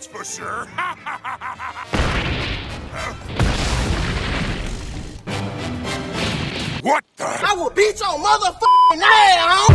for sure. What the? I will beat your motherfucking ass!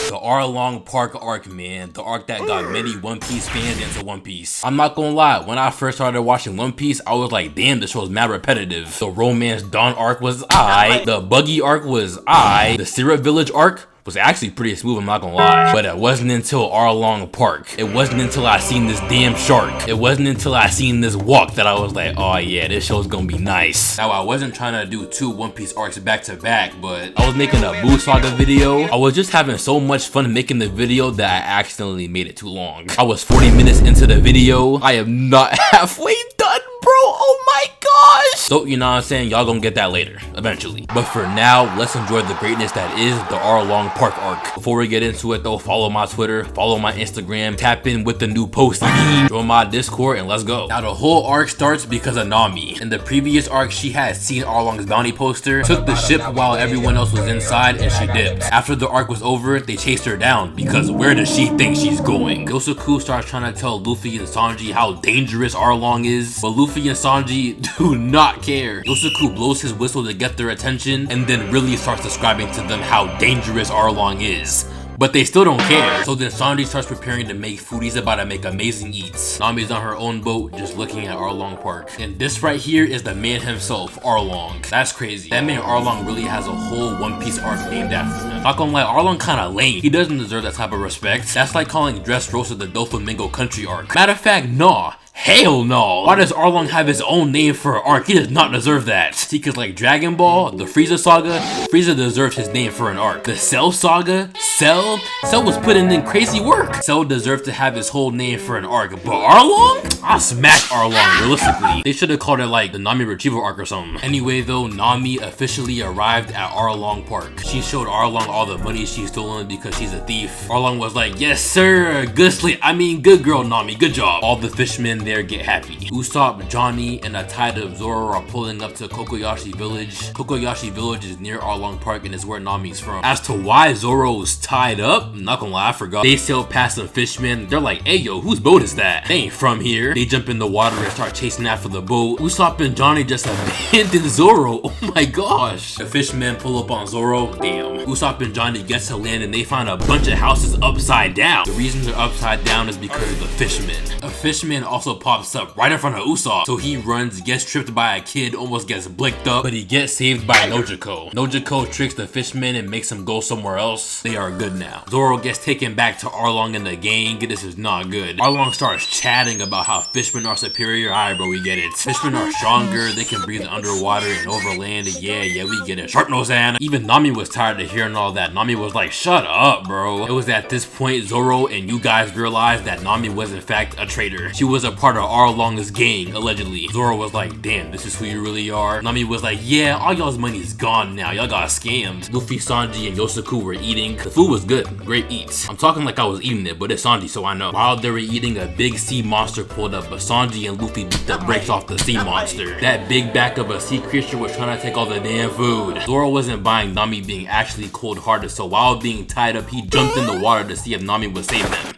The Arlong Park arc, man. The arc that got many One Piece fans into One Piece. I'm not gonna lie, when I first started watching One Piece, I was like, damn, this show's mad repetitive. The Romance Dawn arc was aight. The Buggy arc was aight. The Syrup Village arc was actually pretty smooth, I'm not gonna lie. But it wasn't until Arlong Park. It wasn't until I seen this damn shark. It wasn't until I seen this walk that I was like, oh yeah, this show's gonna be nice. Now, I wasn't trying to do 2 One Piece arcs back to back, but I was making a Boo Saga video. I was just having so much fun making the video that I accidentally made it too long. I was 40 minutes into the video. I am not halfway done, bro. Oh my gosh. So, you know what I'm saying? Y'all gonna get that later, eventually. But for now, let's enjoy the greatness that is the Arlong Park arc. Before we get into it though, follow my Twitter, follow my Instagram, tap in with the new post, join my Discord, and let's go. Now, the whole arc starts because of Nami. In the previous arc, she had seen Arlong's bounty poster, took the ship while everyone else was inside, and she dipped. After the arc was over, they chased her down, because where does she think she's going? Yosuku starts trying to tell Luffy and Sanji how dangerous Arlong is, but Luffy and Sanji do not care. Yosuku blows his whistle to get their attention, and then really starts describing to them how dangerous Arlong is. But they still don't care. So then Sanji starts preparing to make food. He's about to make amazing eats. Nami's on her own boat, just looking at Arlong Park. And this right here is the man himself, Arlong. That's crazy. That man Arlong really has a whole One Piece arc named after him. Not gonna lie, Arlong kinda lame. He doesn't deserve that type of respect. That's like calling Dressrosa the Doflamingo Country arc. Matter of fact, nah. Hell no! Why does Arlong have his own name for an arc? He does not deserve that. See, cause like Dragon Ball, the Frieza saga, Frieza deserves his name for an arc. The Cell saga, Cell was putting in crazy work. Cell deserved to have his whole name for an arc, but Arlong? I'll smack Arlong, realistically. They should have called it like the Nami Retrieval arc or something. Anyway though, Nami officially arrived at Arlong Park. She showed Arlong all the money she's stolen because she's a thief. Arlong was like, yes sir, good girl Nami, good job. All the fishmen there get happy. Usopp, Johnny, and a tide of Zoro are pulling up to Kokoyashi Village. Kokoyashi Village is near Arlong Park and is where Nami's from. As to why Zoro's tied up, I'm not gonna lie, I forgot. They sail past some fishmen. They're like, hey yo, whose boat is that? They ain't from here. They jump in the water and start chasing after the boat. Usopp and Johnny just abandon Zoro. Oh my gosh. The fishmen pull up on Zoro. Damn. Usopp and Johnny get to land and they find a bunch of houses upside down. The reason they're upside down is because of the fishmen. A fisherman also pops up right in front of Usopp. So he runs, gets tripped by a kid, almost gets blicked up, but he gets saved by Nojiko. Nojiko tricks the fishman and makes him go somewhere else. They are good now. Zoro gets taken back to Arlong and the gang. This is not good. Arlong starts chatting about how fishmen are superior. Alright bro, we get it. Fishmen are stronger, they can breathe underwater and overland. Yeah, we get it. Sharp nose and even Nami was tired of hearing all that. Nami was like, shut up bro. It was at this point Zoro and you guys realized that Nami was in fact a traitor. She was a part of Arlong's gang, allegedly. Zoro was like, damn, this is who you really are. Nami was like, yeah, all y'all's money is gone now. Y'all got scammed. Luffy, Sanji, and Yosuku were eating. The food was good. Great eats. I'm talking like I was eating it, but it's Sanji, so I know. While they were eating, a big sea monster pulled up, but Sanji and Luffy beat the brakes off the sea monster. That big back of a sea creature was trying to take all the damn food. Zoro wasn't buying Nami being actually cold-hearted, so while being tied up, he jumped in the water to see if Nami would save them.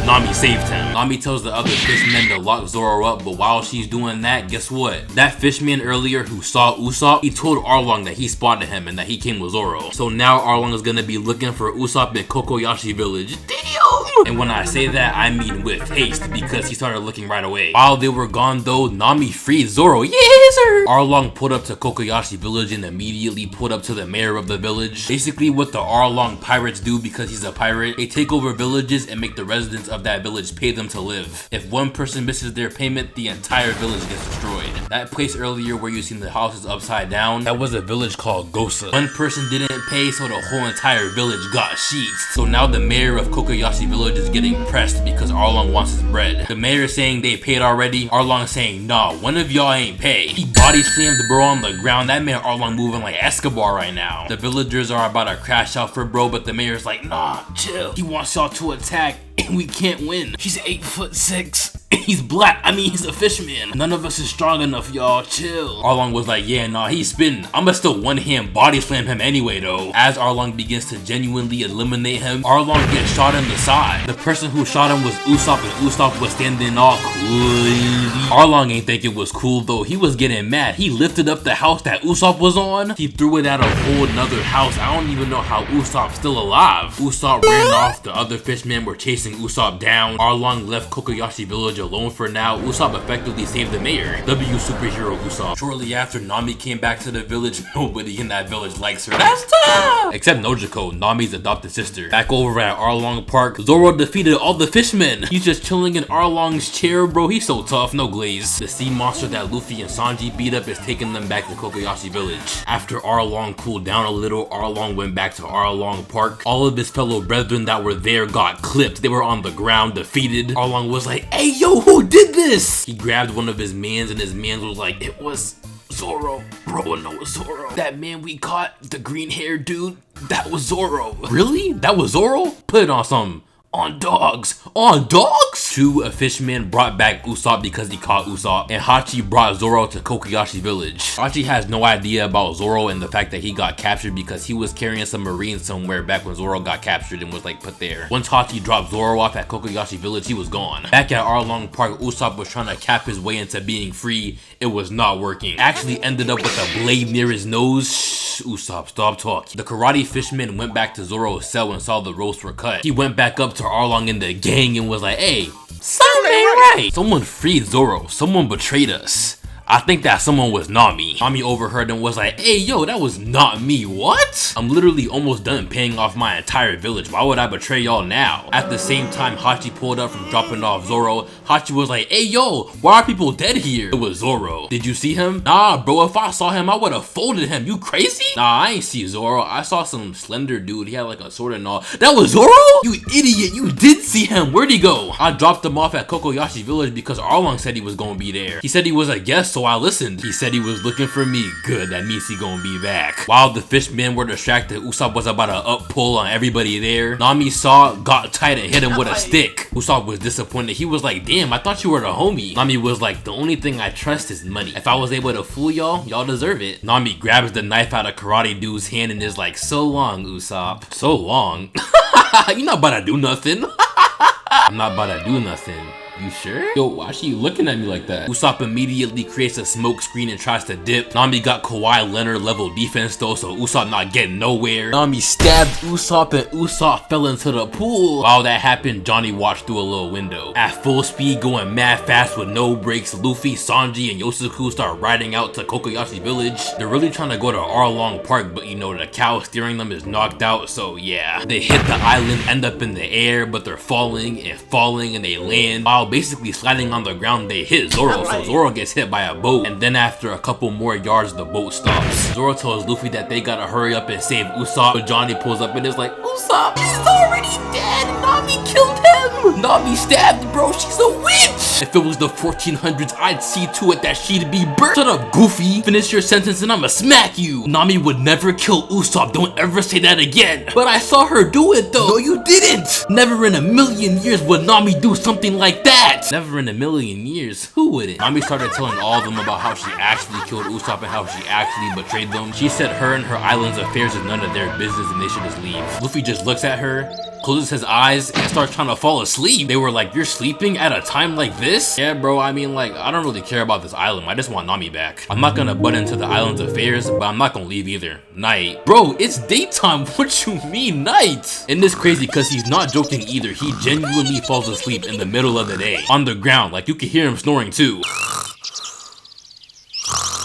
Nami saved him. Nami tells the other fishmen to lock Zoro up, but while she's doing that, guess what? That fishman earlier who saw Usopp, he told Arlong that he spotted him and that he came with Zoro. So now Arlong is gonna be looking for Usopp in Kokoyashi Village. Damn! And when I say that, I mean with haste, because he started looking right away. While they were gone though, Nami freed Zoro. Yes, sir! Arlong pulled up to Kokoyashi Village and immediately pulled up to the mayor of the village. Basically what the Arlong pirates do because he's a pirate, they take over villages and make the residents of that village pay them to live. If one person misses their payment, the entire village gets destroyed. That place earlier where you seen the houses upside down, that was a village called Gosa. One person didn't pay, so the whole entire village got sheets. So now the mayor of Kokoyashi Village is getting pressed because Arlong wants his bread. The mayor is saying they paid already. Arlong saying, nah, one of y'all ain't pay. He body slammed the bro on the ground. That man Arlong moving like Escobar right now. The villagers are about to crash out for bro, but the mayor's like, nah, chill. He wants y'all to attack and we can't win. He's 8'6" He's black. I mean, he's a fishman. None of us is strong enough, y'all. Chill. Arlong was like, yeah, nah, he's spitting. I'ma still one-hand body slam him anyway, though. As Arlong begins to genuinely eliminate him, Arlong gets shot in the side. The person who shot him was Usopp, and Usopp was standing all cool. Arlong ain't think it was cool, though. He was getting mad. He lifted up the house that Usopp was on. He threw it at a whole nother house. I don't even know how Usopp's still alive. Usopp ran off. The other fishmen were chasing Usopp down. Arlong left Kokoyashi village alone for now. Usopp effectively saved the mayor. W superhero Usopp. Shortly after Nami came back to the village, nobody in that village likes her. That's tough! Except Nojiko, Nami's adopted sister. Back over at Arlong Park, Zoro defeated all the fishmen. He's just chilling in Arlong's chair, bro. He's so tough, no glaze. The sea monster that Luffy and Sanji beat up is taking them back to Kokoyashi village. After Arlong cooled down a little, Arlong went back to Arlong Park. All of his fellow brethren that were there got clipped. They were on the ground, defeated. Arlong was like, hey yo, who did this? He grabbed one of his mans and his man was like, it was Zoro. Bro, no, it was Zoro. That man we caught, the green haired dude, that was Zoro. Really? That was Zoro? Put it on some. On dogs. On dogs? Two, a fisherman brought back Usopp because he caught Usopp, and Hachi brought Zoro to Kokoyashi village. Hachi has no idea about Zoro and the fact that he got captured because he was carrying some marines somewhere back when Zoro got captured and was like put there. Once Hachi dropped Zoro off at Kokoyashi village, he was gone. Back at Arlong Park, Usopp was trying to cap his way into being free. It was not working. Actually ended up with a blade near his nose. Shh, Usopp, stop talking. The karate fisherman went back to Zoro's cell and saw the ropes were cut. He went back up to Arlong and the gang and was like, hey, something ain't right. Someone freed Zoro. Someone betrayed us. I think that someone was Nami. Nami overheard and was like, hey yo, that was not me. What? I'm literally almost done paying off my entire village. Why would I betray y'all now? At the same time, Hachi pulled up from dropping off Zoro. Hachi was like, hey yo, why are people dead here? It was Zoro. Did you see him? Nah bro, if I saw him, I would have folded him. You crazy? Nah, I ain't see Zoro. I saw some slender dude. He had like a sword and all. That was Zoro? You idiot, you did see him. Where'd he go? I dropped him off at Kokoyashi village because Arlong said he was gonna be there. He said he was a guest, so I listened. He said he was looking for me. Good, that means he gonna be back. While the fishmen were distracted, Usopp was about to up pull on everybody there. Nami saw, got tight and hit him with a stick. Usopp was disappointed. He was like, damn, I thought you were the homie. Nami was like, the only thing I trust is money. If I was able to fool y'all, y'all deserve it. Nami grabs the knife out of karate dude's hand and is like, so long, Usopp. So long? You're not about to do nothing. I'm not about to do nothing. You sure? Yo, why is she looking at me like that? Usopp immediately creates a smoke screen and tries to dip. Nami got Kawhi Leonard level defense though, so Usopp not getting nowhere. Nami stabbed Usopp and Usopp fell into the pool. While that happened, Johnny watched through a little window. At full speed, going mad fast with no brakes, Luffy, Sanji, and Yosuke start riding out to Kokoyashi village. They're really trying to go to Arlong Park, but you know, the cow steering them is knocked out, so yeah. They hit the island, end up in the air, but they're falling and they land. While basically sliding on the ground, they hit Zoro, so Zoro gets hit by a boat, and then after a couple more yards, the boat stops. Zoro tells Luffy that they gotta hurry up and save Usopp, but Johnny pulls up and is like, Usopp, he's already dead! Nami killed him! Nami stabbed, bro, she's a witch! If it was the 1400s, I'd see to it that she'd be burnt. Shut up, Goofy! Finish your sentence and I'ma smack you! Nami would never kill Usopp, don't ever say that again! But I saw her do it though! No, you didn't! Never in a million years would Nami do something like that! Never in a million years. Who wouldn't? Nami started telling all of them about how she actually killed Usopp and how she actually betrayed them. She said her and her island's affairs is none of their business and they should just leave. Luffy just looks at her, closes his eyes, and starts trying to fall asleep. They were like, you're sleeping at a time like this? Yeah, bro, I mean, like, I don't really care about this island. I just want Nami back. I'm not gonna butt into the island's affairs, but I'm not gonna leave either. Night. Bro, it's daytime. What you mean night? And this crazy because he's not joking either. He genuinely falls asleep in the middle of the day. On the ground, like you can hear him snoring too.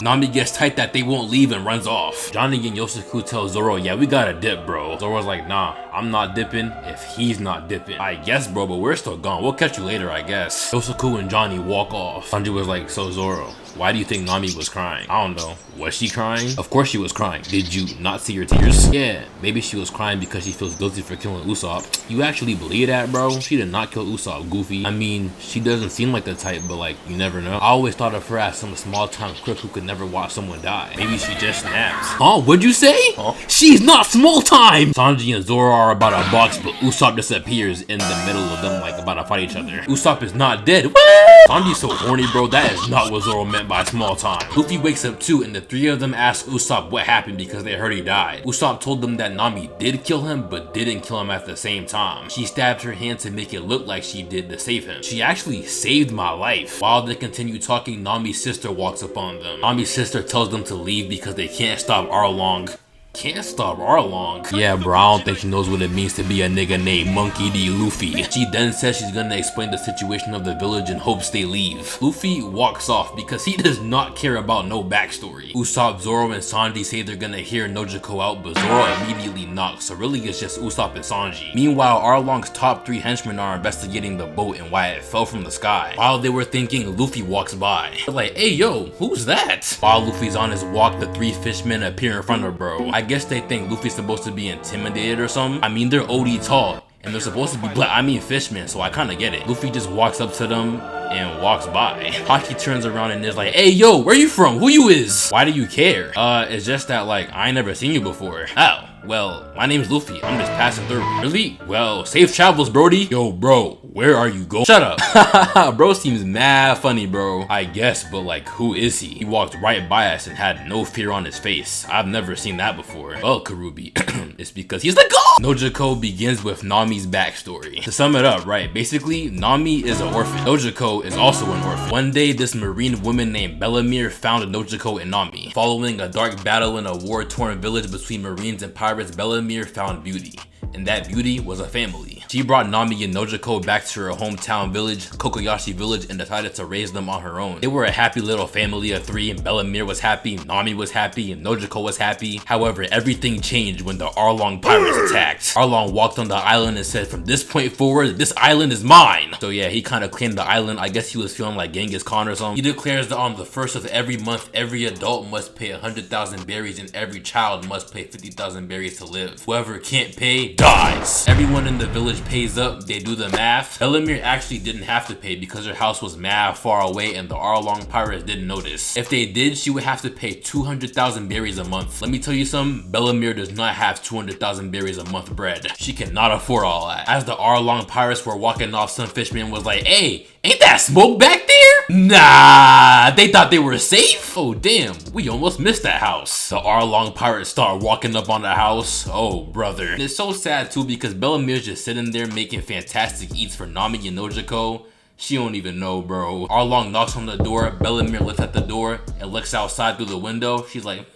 Nami gets tight that they won't leave and runs off. Johnny and Yosuke tell Zoro, yeah, we gotta dip, bro. Zoro's like, nah, I'm not dipping if he's not dipping. I guess, bro, but we're still gone. We'll catch you later, I guess. Yosuke and Johnny walk off. Sanji was like, so Zoro, why do you think Nami was crying? I don't know. Was she crying? Of course she was crying. Did you not see her tears? Yeah, maybe she was crying because she feels guilty for killing Usopp. You actually believe that, bro? She did not kill Usopp, Goofy. I mean, she doesn't seem like the type, but like, you never know. I always thought of her as some small-time crook who could never watched someone die. Maybe she just snapped. Huh? What'd you say? Huh? She's not small time! Sanji and Zoro are about to box, but Usopp disappears in the middle of them, like about to fight each other. Usopp is not dead. What? Sanji's so horny, bro. That is not what Zoro meant by small time. Luffy wakes up too, and the three of them ask Usopp what happened because they heard he died. Usopp told them that Nami did kill him, but didn't kill him at the same time. She stabbed her hand to make it look like she did to save him. She actually saved my life. While they continue talking, Nami's sister walks upon them. Nami's sister tells them to leave because they can't stop Arlong. Can't stop Arlong. Yeah, bro, I don't think she knows what it means to be a nigga named Monkey D. Luffy. She then says she's gonna explain the situation of the village in hopes they leave. Luffy walks off because he does not care about no backstory. Usopp, Zoro, and Sanji say they're gonna hear Nojiko out, but Zoro immediately knocks, so really it's just Usopp and Sanji. Meanwhile, Arlong's top 3 henchmen are investigating the boat and why it fell from the sky. While they were thinking, Luffy walks by. They're like, hey yo, who's that? While Luffy's on his walk, the 3 fishmen appear in front of bro. I guess they think Luffy's supposed to be intimidated or something. I mean, they're OD tall and they're supposed to be black. I mean fishmen, so I kind of get it. Luffy just walks up to them and walks by. Hachi turns around and is like, hey yo, where you from? Who you is? Why do you care? It's just that like I ain't never seen you before. Oh, well, my name's Luffy. I'm just passing through. Really? Well, safe travels, brody. Yo, bro, where are you going? Shut up. Bro seems mad funny, bro. I guess, but like, who is he? He walked right by us and had no fear on his face. I've never seen that before. Well, Karubi, it's because he's the GOAT! Nojiko begins with Nami's backstory. To sum it up, right, basically, Nami is an orphan. Nojiko is also an orphan. One day, this marine woman named Bellamere found Nojiko and Nami. Following a dark battle in a war-torn village between marines and pirates, Bellamere found beauty. And that beauty was a family. She brought Nami and Nojiko back to her hometown village, Kokoyashi village, and decided to raise them on her own. They were a happy little family of 3, and Bellamere was happy, Nami was happy, and Nojiko was happy. However, everything changed when the Arlong pirates attacked. Arlong walked on the island and said, from this point forward, this island is mine. So yeah, he kind of claimed the island. I guess he was feeling like Genghis Khan or something. He declares that on the 1st of every month, every adult must pay 100,000 berries and every child must pay 50,000 berries to live. Whoever can't pay, dies. Everyone in the village pays up. They do the math. Bellamere actually didn't have to pay because her house was mad far away and the Arlong pirates didn't notice. If they did, she would have to pay 200,000 berries a month. Let me tell you something, Bellamere does not have 200,000 berries a month bread. She cannot afford all that. As the Arlong pirates were walking off, some fisherman was like, hey, ain't that smoke back there? Nah, they thought they were safe? Oh damn, we almost missed that house. The Arlong pirates start walking up on the house. Oh brother. And it's so sad too because Bellamere's just sitting there making fantastic eats for Nami and Nojiko. She don't even know, bro. Arlong knocks on the door. Bellamere looks at the door and looks outside through the window. She's like,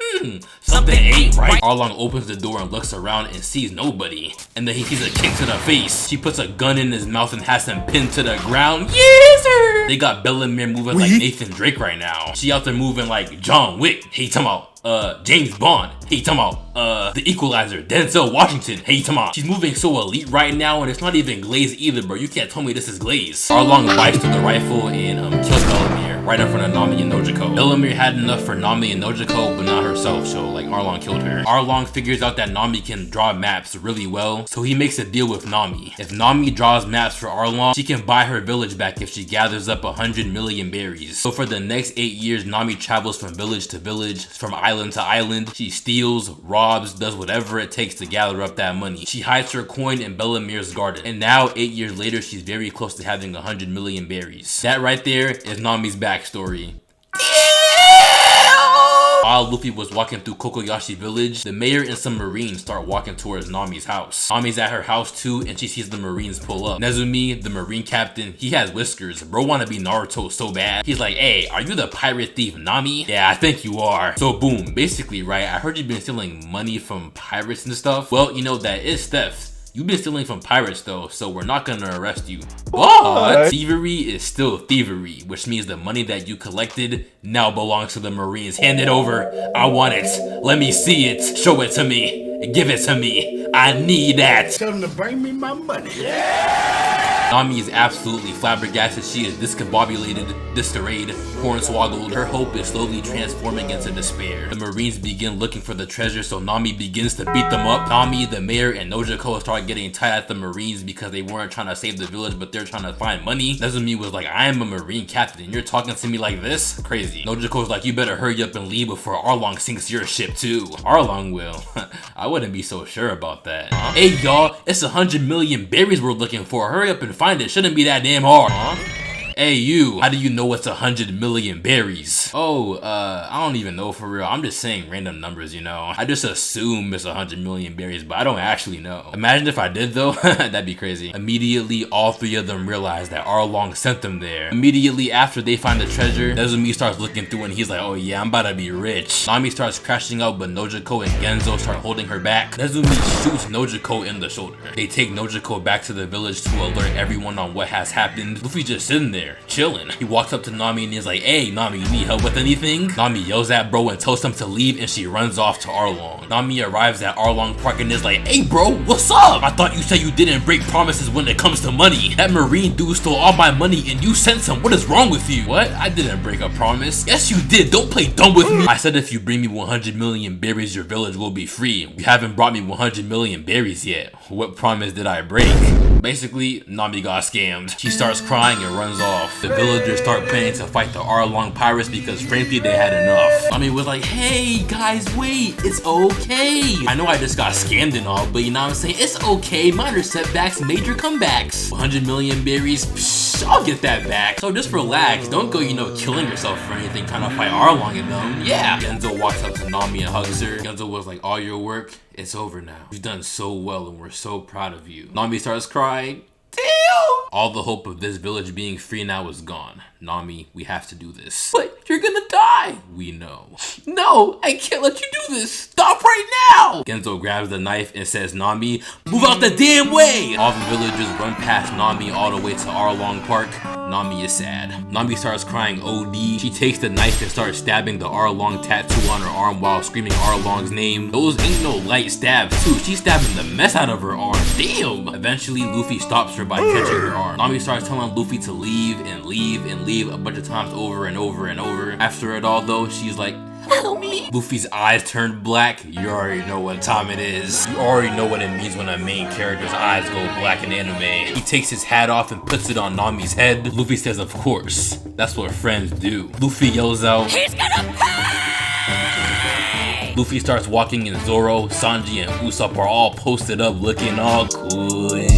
something ain't right. Arlong opens the door and looks around and sees nobody. And then he sees a kick to the face. She puts a gun in his mouth and has him pinned to the ground. Yes, sir! They got Bellamere moving like Nathan Drake right now. She out there moving like John Wick. Hey, come out. James Bond. Hey, come out. The Equalizer. Denzel Washington. Hey, come on. She's moving so elite right now, and it's not even glaze either, bro. You can't tell me this is glaze. Arlong bites through the rifle and kills Bellamere right in front of Nami and Nojiko. Bellamere had enough for Nami and Nojiko, but not herself, so like Arlong killed her. Arlong figures out that Nami can draw maps really well, so he makes a deal with Nami. If Nami draws maps for Arlong, she can buy her village back if she gathers up 100 million berries. So for the next 8 years, Nami travels from village to village, from island to island. She steals, robs, does whatever it takes to gather up that money. She hides her coin in Bellamere's garden. And now, 8 years later, she's very close to having 100 million berries. That right there is Nami's backstory. While Luffy was walking through Kokoyashi village, the mayor and some marines start walking towards Nami's house. Nami's at her house too, and she sees the marines pull up. Nezumi, the marine captain, he has whiskers. Bro wanna be Naruto so bad. He's like, hey, are you the pirate thief Nami? Yeah, I think you are. So boom, basically, right, I heard you've been stealing money from pirates and stuff. Well, you know, that is theft. You've been stealing from pirates though, so we're not gonna arrest you. But thievery is still thievery, which means the money that you collected now belongs to the Marines. Hand it over. I want it. Let me see it. Show it to me. Give it to me. I need that. Tell them to bring me my money. Yeah! Nami is absolutely flabbergasted. She is discombobulated, disarrayed, hornswoggled. Her hope is slowly transforming into despair. The Marines begin looking for the treasure, so Nami begins to beat them up. Nami, the mayor, and Nojiko start getting tired at the Marines because they weren't trying to save the village, but they're trying to find money. Nezumi was like, I am a Marine captain and you're talking to me like this? Crazy. Nojiko's like, you better hurry up and leave before Arlong sinks your ship too. Arlong will. I wouldn't be so sure about that. Hey y'all, it's 100 million berries we're looking for. Hurry up and find it. Shouldn't be that damn hard. Hey you, how do you know it's 100 million berries? Oh, I don't even know for real. I'm just saying random numbers, you know. I just assume it's 100 million berries, but I don't actually know. Imagine if I did though, that'd be crazy. Immediately, all three of them realize that Arlong sent them there. Immediately after they find the treasure, Nezumi starts looking through and he's like, oh yeah, I'm about to be rich. Nami starts crashing out, but Nojiko and Genzo start holding her back. Nezumi shoots Nojiko in the shoulder. They take Nojiko back to the village to alert everyone on what has happened. Luffy just sitting there, chilling. He walks up to Nami and he's like, hey Nami, you need help with anything? Nami yells at bro and tells him to leave and she runs off to Arlong. Nami arrives at Arlong Park and is like, hey bro, what's up? I thought you said you didn't break promises when it comes to money. That Marine dude stole all my money and you sent him. What is wrong with you? What? I didn't break a promise. Yes you did. Don't play dumb with me. I said if you bring me 100 million berries, your village will be free. You haven't brought me 100 million berries yet. What promise did I break? Basically, Nami got scammed. She starts crying and runs off. The villagers start planning to fight the Arlong pirates because frankly they had enough. Nami was like, hey guys, wait, it's okay. I know I just got scammed and all, but you know what I'm saying? It's okay, minor setbacks, major comebacks. 100 million berries, psh, I'll get that back. So just relax, don't go, you know, killing yourself for anything trying to fight Arlong and them. Yeah. Genzo walks up to Nami and hugs her. Genzo was like, all your work, it's over now. You've done so well and we're so proud of you. Nami starts crying. Damn! All the hope of this village being free now is gone. Nami, we have to do this. But you're gonna die! We know. No, I can't let you do this! Stop right now! Genzo grabs the knife and says, Nami, move out the damn way! All the villagers run past Nami all the way to Arlong Park. Nami is sad. Nami starts crying OD. She takes the knife and starts stabbing the Arlong tattoo on her arm while screaming Arlong's name. Those ain't no light stabs too. She's stabbing the mess out of her arm. Damn! Eventually, Luffy stops her by catching her arm. Nami starts telling Luffy to leave and leave and leave a bunch of times over and over and over. After it all though, she's like, help me. Luffy's eyes turn black. You already know what time it is. You already know what it means when a main character's eyes go black in anime. He takes his hat off and puts it on Nami's head. Luffy says, of course. That's what friends do. Luffy yells out, he's gonna pay! Luffy starts walking and Zoro, Sanji, and Usopp are all posted up looking all cool and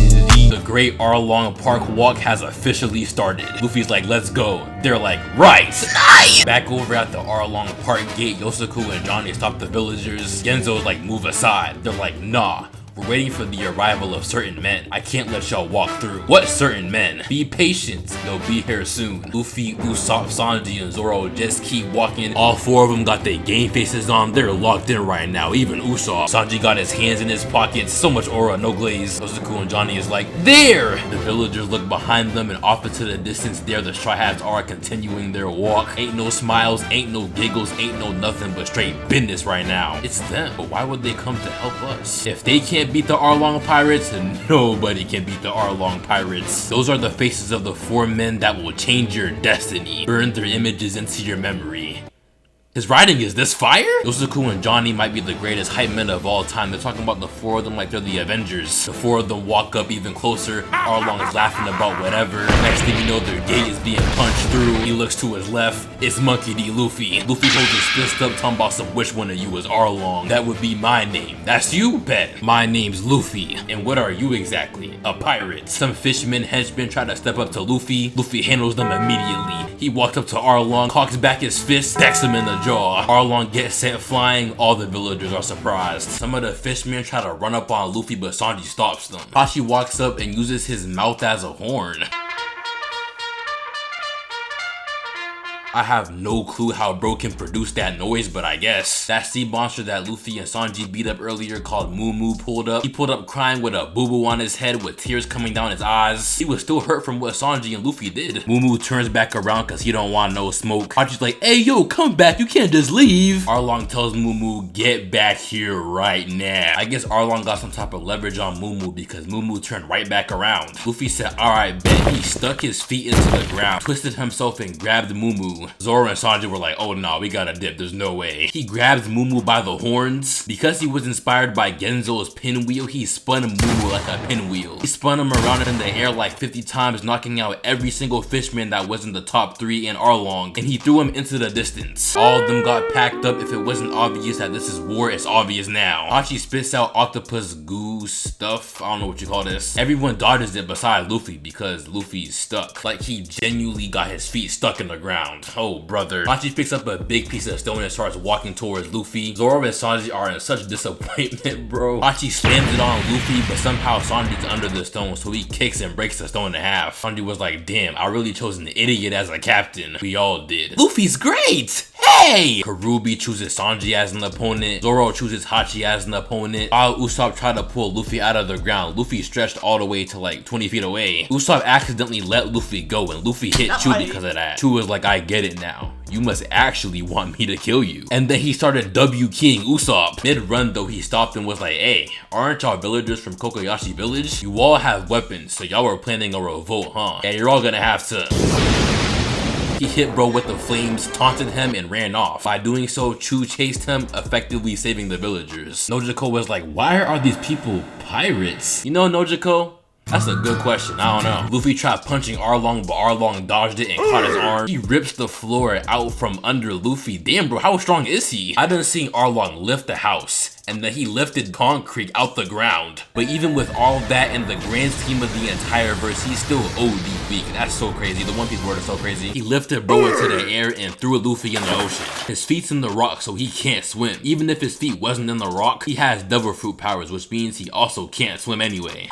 the Great Arlong Park walk has officially started. Luffy's like, let's go. They're like, right. Nice. Back over at the Arlong Park gate, Yosaku and Johnny stop the villagers. Genzo's like, move aside. They're like, nah. We're waiting for the arrival of certain men. I can't let y'all walk through. What certain men? Be patient. They'll be here soon. Luffy, Usopp, Sanji, and Zoro just keep walking. All four of them got their game faces on. They're locked in right now. Even Usopp. Sanji got his hands in his pockets. So much aura, no glaze. Yosaku and Johnny is like, there! The villagers look behind them and off into the distance there the Straw Hats are continuing their walk. Ain't no smiles, ain't no giggles, ain't no nothing but straight business right now. It's them. But why would they come to help us? If they can't beat the Arlong pirates, and nobody can beat the Arlong pirates. Those are the faces of the four men that will change your destiny. Burn their images into your memory. His writing is this fire? Yosaku and Johnny might be the greatest hype men of all time. They're talking about the four of them like they're the Avengers. The four of them walk up even closer. Arlong is laughing about whatever. Next thing you know, their gate is being punched through. He looks to his left. It's Monkey D. Luffy. Luffy holds his fist up, talking about some which one of you is Arlong. That would be my name. That's you? Bet. My name's Luffy. And what are you exactly? A pirate. Some fishermen henchmen try to step up to Luffy. Luffy handles them immediately. He walks up to Arlong, cocks back his fist, stacks him in the jaw. Arlong gets sent flying. All the villagers are surprised. Some of the fishmen try to run up on Luffy, but Sanji stops them. Hachi walks up and uses his mouth as a horn. I have no clue how bro can produce that noise, but I guess. That sea monster that Luffy and Sanji beat up earlier called Moo pulled up. He pulled up crying with a boo-boo on his head with tears coming down his eyes. He was still hurt from what Sanji and Luffy did. Moo turns back around cause he don't want no smoke. Hachi's like, hey yo, come back, you can't just leave. Arlong tells Moo, get back here right now. I guess Arlong got some type of leverage on Moo because Moo turned right back around. Luffy said, alright, bet. He stuck his feet into the ground, twisted himself and grabbed Moo. Zoro and Sanji were like, oh no, we gotta dip, there's no way. He grabs Moo by the horns. Because he was inspired by Genzo's pinwheel, he spun Moo like a pinwheel. He spun him around in the air like 50 times, knocking out every single fishman that was in the top 3 in Arlong, and he threw him into the distance. All of them got packed up. If it wasn't obvious that this is war, it's obvious now. Hachi spits out octopus goo stuff, I don't know what you call this. Everyone dodges it besides Luffy because Luffy's stuck. Like he genuinely got his feet stuck in the ground. Oh brother. Hachi picks up a big piece of stone and starts walking towards Luffy. Zoro and Sanji are in such disappointment, bro. Hachi slams it on Luffy, but somehow Sanji's under the stone, so he kicks and breaks the stone in half. Sanji was like, damn, I really chose an idiot as a captain. We all did. Luffy's great! Hey! Karubi chooses Sanji as an opponent. Zoro chooses Hachi as an opponent. While Usopp tried to pull Luffy out of the ground, Luffy stretched all the way to like 20 feet away. Usopp accidentally let Luffy go and Luffy hit Chu because of that. Chu was like, I get it now. You must actually want me to kill you. And then he started W-keying Usopp. Mid-run though, he stopped and was like, hey, aren't y'all villagers from Kokoyashi village? You all have weapons, so y'all were planning a revolt, huh? Yeah, you're all gonna have to... He hit bro with the flames, taunted him, and ran off. By doing so, Chu chased him, effectively saving the villagers. Nojiko was like, why are these people pirates? You know, Nojiko? That's a good question, I don't know. Luffy tried punching Arlong, but Arlong dodged it and caught his arm. He rips the floor out from under Luffy. Damn bro, how strong is he? I done seen Arlong lift the house, and then he lifted concrete out the ground. But even with all that in the grand scheme of the entire verse, he's still OD weak. That's so crazy. The One Piece word is so crazy. He lifted bro into the air and threw Luffy in the ocean. His feet's in the rock, so he can't swim. Even if his feet wasn't in the rock, he has devil fruit powers, which means he also can't swim anyway.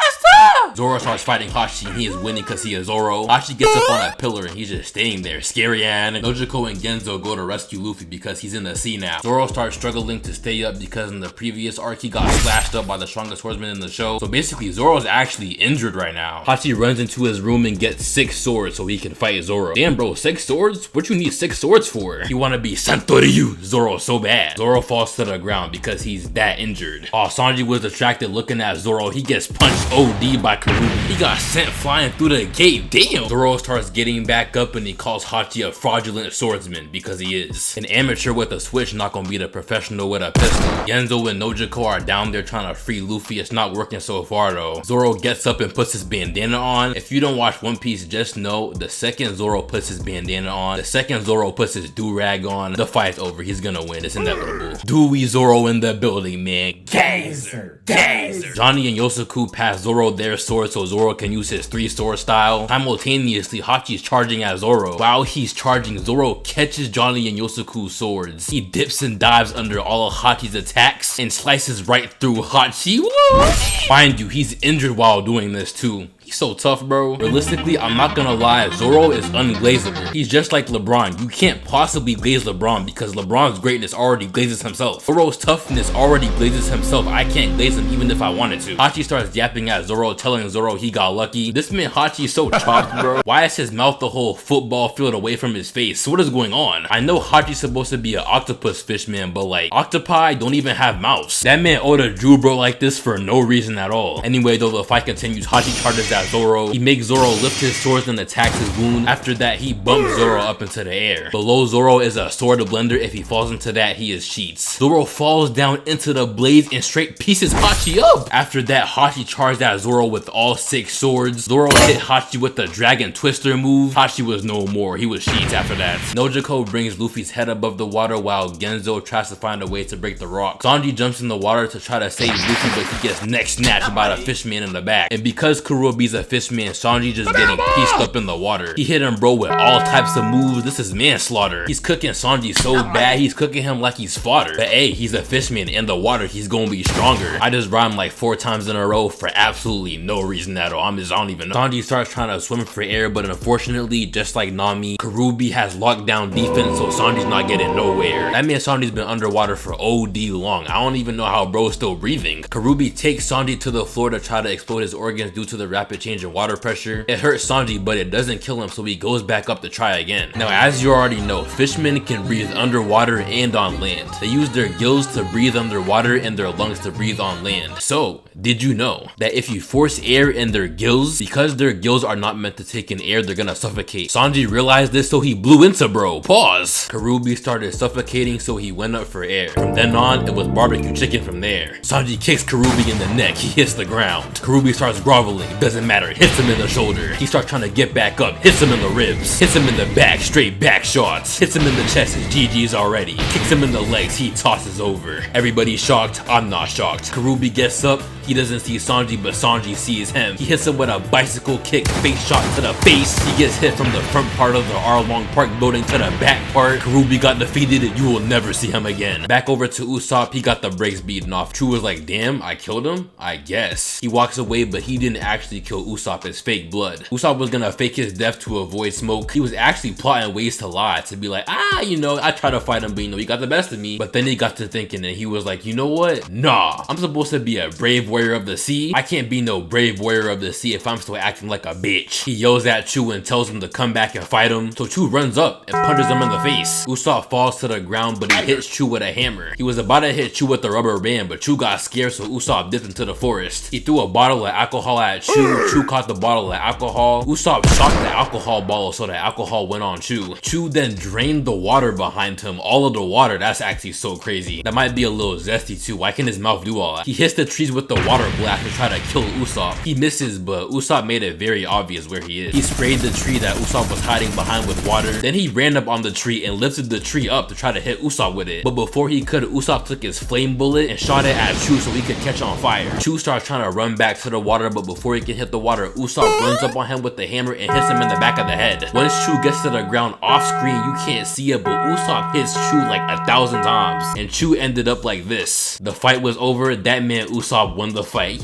Zoro starts fighting Hachi and he is winning because he is Zoro. Hachi gets up on a pillar and he's just staying there, scary and Nojiko and Genzo go to rescue Luffy because he's in the sea now. Zoro starts struggling to stay up because in the previous arc he got slashed up by the strongest swordsman in the show. So basically Zoro's actually injured right now. Hachi runs into his room and gets 6 swords so he can fight Zoro. Damn bro, 6 swords? What you need 6 swords for? You wanna be Santoryu Zoro so bad. Zoro falls to the ground because he's that injured. While Sanji was distracted looking at Zoro, he gets punched OD by Karubi. He got sent flying through the gate. Damn! Zoro starts getting back up and he calls Hachi a fraudulent swordsman because he is. An amateur with a switch not gonna beat a professional with a pistol. Genzo and Nojiko are down there trying to free Luffy. It's not working so far though. Zoro gets up and puts his bandana on. If you don't watch One Piece, just know the second Zoro puts his bandana on, the second Zoro puts his do-rag on, the fight's over. He's gonna win. It's inevitable. Dewey Zoro in the building, man. Geyser! Geyser! Johnny and Yosaku pass Zoro their sword so Zoro can use his 3-sword style. Simultaneously, Hachi's charging at Zoro. While he's charging, Zoro catches Johnny and Yosaku's swords. He dips and dives under all of Hachi's attacks and slices right through Hachi. Woo! Mind you, he's injured while doing this too. He's so tough, bro. Realistically, I'm not gonna lie, Zoro is unglazable. He's just like LeBron. You can't possibly glaze LeBron because LeBron's greatness already glazes himself. Zoro's toughness already glazes himself. I can't glaze him even if I wanted to. Hachi starts yapping at Zoro, telling Zoro he got lucky. This man Hachi's so chopped, bro. Why is his mouth the whole football field away from his face? What is going on? I know Hachi's supposed to be an octopus fish man, but like, octopi don't even have mouths. That man Oda drew bro like this for no reason at all. Anyway, though, the fight continues. Hachi charges at Zoro. He makes Zoro lift his swords and attacks his wound. After that, he bumps Zoro up into the air. Below Zoro is a sword blender. If he falls into that, he is cheats. Zoro falls down into the blaze and straight pieces Hachi up. After that, Hachi charged at Zoro with all 6 swords. Zoro hit Hachi with the dragon twister move. Hachi was no more. He was cheats after that. Nojiko brings Luffy's head above the water while Genzo tries to find a way to break the rock. Sanji jumps in the water to try to save Luffy, but he gets neck snatched by the fishman in the back. And because Kurobe's he's a fishman, Sanji just getting pieced up in the water. He hit him, bro, with all types of moves. This is manslaughter. He's cooking Sanji so bad, he's cooking him like he's fodder. But hey, he's a fishman. In the water, he's gonna be stronger. I just rhymed like 4 times in a row for absolutely no reason at all. I don't even know. Sanji starts trying to swim for air, but unfortunately, just like Nami, Karubi has locked down defense, so Sanji's not getting nowhere. That means Sanji's been underwater for OD long. I don't even know how bro's still breathing. Karubi takes Sanji to the floor to try to explode his organs due to the rapid change in water pressure. It hurts Sanji, but it doesn't kill him, so he goes back up to try again. Now, as you already know, fishmen can breathe underwater and on land. They use their gills to breathe underwater and their lungs to breathe on land. So, did you know that if you force air in their gills, because their gills are not meant to take in air, they're gonna suffocate? Sanji realized this, so he blew into bro. Pause. Karubi started suffocating, so he went up for air. From then on, it was barbecue chicken from there. Sanji kicks Karubi in the neck. He hits the ground. Karubi starts groveling. Doesn't matter. Hits him in the shoulder. He starts trying to get back up. Hits him in the ribs. Hits him in the back. Straight back shots. Hits him in the chest. His GG's already. Kicks him in the legs. He tosses over. Everybody's shocked. I'm not shocked. Karubi gets up. He doesn't see Sanji, but Sanji sees him. He hits him with a bicycle kick, face shot to the face. He gets hit from the front part of the Arlong Park building to the back part. Karubi got defeated and you will never see him again. Back over to Usopp, he got the brakes beaten off. True was like, damn, I killed him? I guess. He walks away, but he didn't actually kill Usopp. It's fake blood. Usopp was gonna fake his death to avoid smoke. He was actually plotting ways to lie, to be like, you know, I tried to fight him, but you know, he got the best of me. But then he got to thinking and he was like, you know what? Nah, I'm supposed to be a brave warrior of the sea. I can't be no brave warrior of the sea if I'm still acting like a bitch. He yells at Chu and tells him to come back and fight him. So Chu runs up and punches him in the face. Usopp falls to the ground, but he hits Chu with a hammer. He was about to hit Chu with the rubber band, but Chu got scared, so Usopp dipped into the forest. He threw a bottle of alcohol at Chu. Chu caught the bottle of alcohol. Usopp shocked the alcohol bottle, so the alcohol went on Chu. Chu then drained the water behind him. All of the water. That's actually so crazy. That might be a little zesty too. Why can his mouth do all that? He hits the trees with the water blast to try to kill Usopp. He misses, but Usopp made it very obvious where he is. He sprayed the tree that Usopp was hiding behind with water. Then he ran up on the tree and lifted the tree up to try to hit Usopp with it. But before he could, Usopp took his flame bullet and shot it at Chu so he could catch on fire. Chu starts trying to run back to the water, but before he can hit the water, Usopp runs up on him with the hammer and hits him in the back of the head. Once Chu gets to the ground off screen, you can't see it, but Usopp hits Chu like 1,000 times. And Chu ended up like this. The fight was over. That man Usopp won the fight.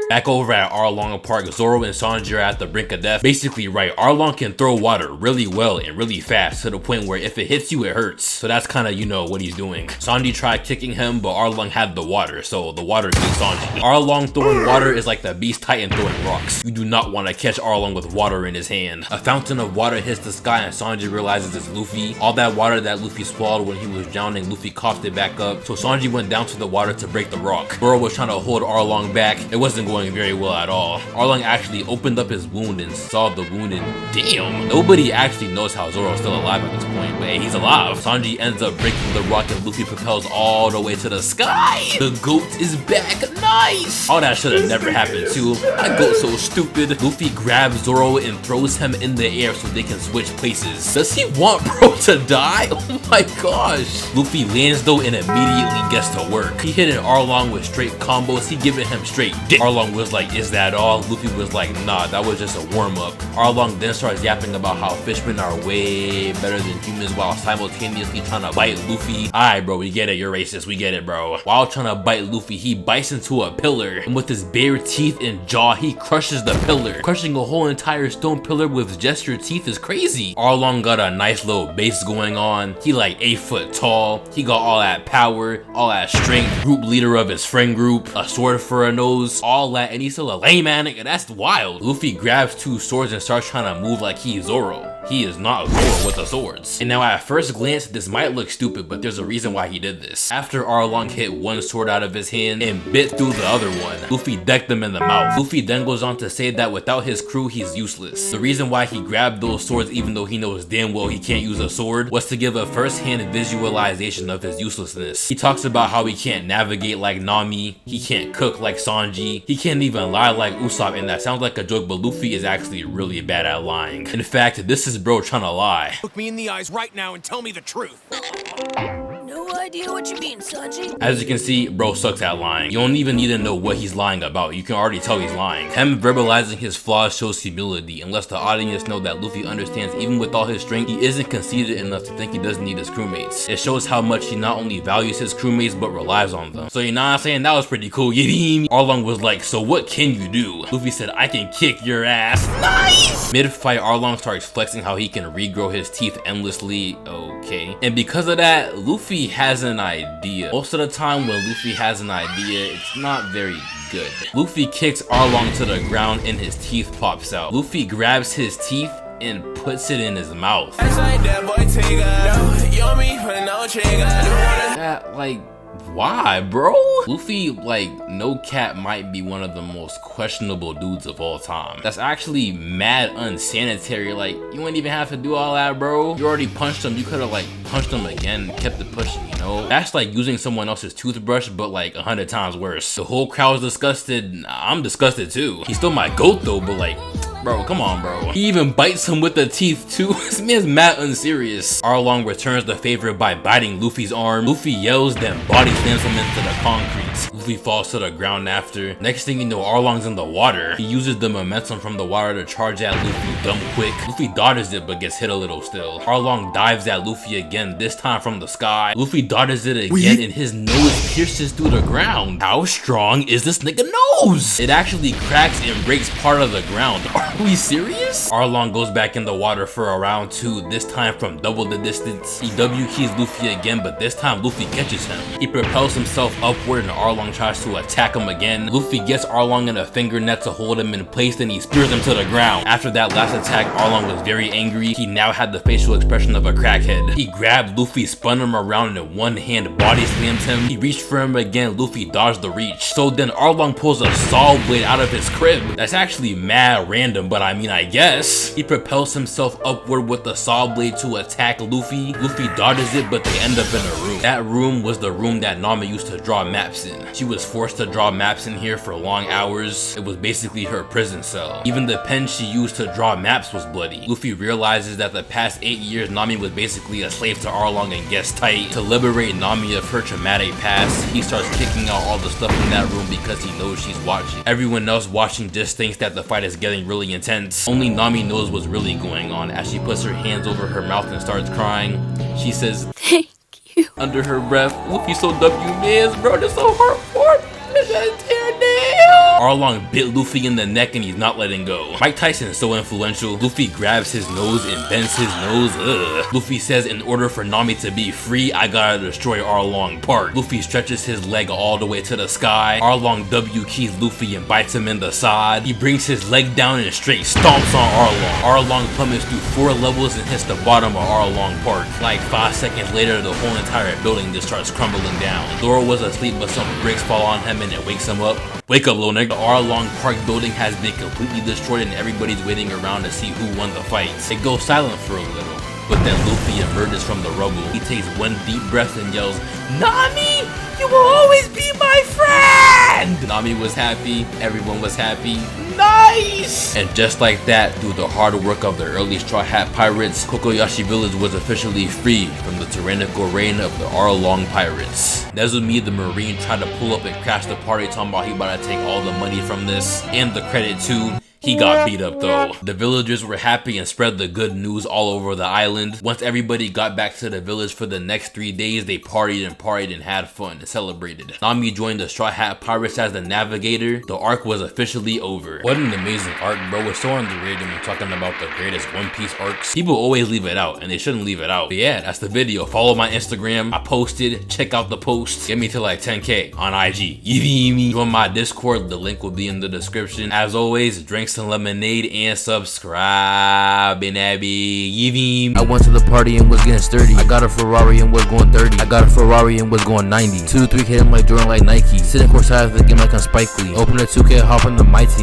Back over at Arlong Park, Zoro and Sanji are at the brink of death. Basically, right, Arlong can throw water really well and really fast to the point where if it hits you, it hurts. So that's kind of, you know, what he's doing. Sanji tried kicking him, but Arlong had the water, so the water beat Sanji. Arlong throwing water is like the Beast Titan throwing rocks. You do not want to catch Arlong with water in his hand. A fountain of water hits the sky and Sanji realizes it's Luffy. All that water that Luffy swallowed when he was drowning, Luffy coughed it back up. So Sanji went down to the water to break the rock. Zoro was trying to hold Arlong back. It wasn't going very well at all. Arlong actually opened up his wound and saw the wound and damn, nobody actually knows how Zoro's still alive at this point, but hey, he's alive. Sanji ends up breaking the rock and Luffy propels all the way to the sky. The goat is back. Nice. All that should have never happened too. That goat's so stupid. Luffy grabs Zoro and throws him in the air so they can switch places. Does he want bro to die? Oh my gosh. Luffy lands though and immediately gets to work. He hit an Arlong with straight combos. He giving him straight dick. Arlong was like, is that all? Luffy was like, nah, that was just a warm-up. Arlong then starts yapping about how fishmen are way better than humans while simultaneously trying to bite Luffy. Alright bro, we get it, you're racist, we get it bro. While trying to bite Luffy, he bites into a pillar, and with his bare teeth and jaw, he crushes the pillar. Crushing a whole entire stone pillar with just your teeth is crazy. Arlong got a nice little base going on. He like 8 foot tall. He got all that power, all that strength, group leader of his friend group, a sword for a nose, all that, and he's still a lame man, nigga. That's wild. Luffy grabs 2 swords and starts trying to move like he's Zoro. He is not Zoro with the swords. And now at first glance, this might look stupid, but there's a reason why he did this. After Arlong hit one sword out of his hand and bit through the other one, Luffy decked him in the mouth. Luffy then goes on to say that without his crew, he's useless. The reason why he grabbed those swords, even though he knows damn well he can't use a sword, was to give a first-hand visualization of his uselessness. He talks about how he can't navigate like Nami, he can't cook like Sanji, he can't even lie like Usopp, and that sounds like a joke, but Luffy is actually really bad at lying. In fact, this is bro trying to lie. Look me in the eyes right now and tell me the truth. No, I idea what you mean, Sanji. As you can see, bro sucks at lying. You don't even need to know what he's lying about. You can already tell he's lying. Him verbalizing his flaws shows humility and lets the audience know that Luffy understands even with all his strength, he isn't conceited enough to think he doesn't need his crewmates. It shows how much he not only values his crewmates but relies on them. So you know what I'm saying? That was pretty cool. You know what I mean? Arlong was like, so what can you do? Luffy said, I can kick your ass. Nice! Mid-fight, Arlong starts flexing how he can regrow his teeth endlessly. Okay. And because of that, Luffy has an idea. Most of the time when Luffy has an idea, it's not very good. Luffy kicks Arlong to the ground and his teeth pops out. Luffy grabs his teeth and puts it in his mouth. Why, bro? Luffy, like, no cap, might be one of the most questionable dudes of all time. That's actually mad unsanitary. Like, you wouldn't even have to do all that, bro. You already punched him. You could have, like, punched him again and kept it pushing, you know? That's like using someone else's toothbrush, but like 100 times worse. The whole crowd's disgusted. I'm disgusted too. He's still my goat though, but like, bro, come on, bro. He even bites him with the teeth too. This man's mad unserious. Arlong returns the favor by biting Luffy's arm. Luffy yells, then body slams him into the concrete. Luffy falls to the ground after. Next thing you know, Arlong's in the water. He uses the momentum from the water to charge at Luffy dumb quick. Luffy dodges it but gets hit a little still. Arlong dives at Luffy again, this time from the sky. Luffy dodges it again and his nose pierces through the ground. How strong is this nigga nose? It actually cracks and breaks part of the ground. Are we serious? Arlong goes back in the water for a round 2, this time from double the distance. He W keys Luffy again, but this time Luffy catches him. He propels himself upward and Arlong tries to attack him again. Luffy gets Arlong in a finger net to hold him in place and he spears him to the ground. After that last attack, Arlong was very angry. He now had the facial expression of a crackhead. He grabbed Luffy, spun him around and in one hand body slammed him. He reached for him again. Luffy dodged the reach. So then Arlong pulls a saw blade out of his crib. That's actually mad random, but I mean, I guess. He propels himself upward with the saw blade to attack Luffy. Luffy dodges it, but they end up in a room. That room was the room that Nami used to draw maps in. She was forced to draw maps in here for long hours. It was basically her prison cell. Even the pen she used to draw maps was bloody. Luffy realizes that the past 8 years Nami was basically a slave to Arlong and gets tight. To liberate Nami of her traumatic past, he starts kicking out all the stuff in that room because he knows she's watching. Everyone else watching just thinks that the fight is getting really intense. Only Nami knows what's really going on. As she puts her hands over her mouth and starts crying, she says, Thank you. under her breath, Luffy so W-mans, bro, that's so heartwarming. Arlong bit Luffy in the neck and he's not letting go. Mike Tyson is so influential. Luffy grabs his nose and bends his nose. Luffy says, in order for Nami to be free, I gotta destroy Arlong Park. Luffy stretches his leg all the way to the sky. Arlong W keys Luffy and bites him in the side. He brings his leg down and straight stomps on Arlong. Arlong plummets through 4 levels and hits the bottom of Arlong Park. Like 5 seconds later, the whole entire building just starts crumbling down. Zoro was asleep, but some bricks fall on him and it wakes him up. Wake up, little nigga. The Arlong Park building has been completely destroyed and everybody's waiting around to see who won the fight. It goes silent for a little, but then Luffy emerges from the rubble. He takes one deep breath and yells, Nami, you will always be my friend! Nami was happy, everyone was happy. Nice! And just like that, through the hard work of the early Straw Hat Pirates, Kokoyashi Village was officially free from the tyrannical reign of the Arlong Pirates. Nezumi the Marine tried to pull up and crash the party talking about he about to take all the money from this, and the credit too. He got beat up though. The villagers were happy and spread the good news all over the island. Once everybody got back to the village for the next 3 days, they partied and had fun and celebrated. Nami joined the Straw Hat Pirates as the navigator. The arc was officially over. What an amazing arc, bro. It's so underrated when we're talking about the greatest One Piece arcs. People always leave it out and they shouldn't leave it out. But yeah, that's the video. Follow my Instagram. I posted. Check out the post. Get me to like 10K on IG. You feel me? Join my Discord. The link will be in the description. As always, drinks and lemonade and subscribe and Abby. I went to the party and was getting sturdy. I got a Ferrari and was going 30. I got a Ferrari and was going 90. 2 to 3K, I'm like Jordan like Nike. Sitting courtside of the game like I'm Spike Lee. Open a 2K, hop on the my team.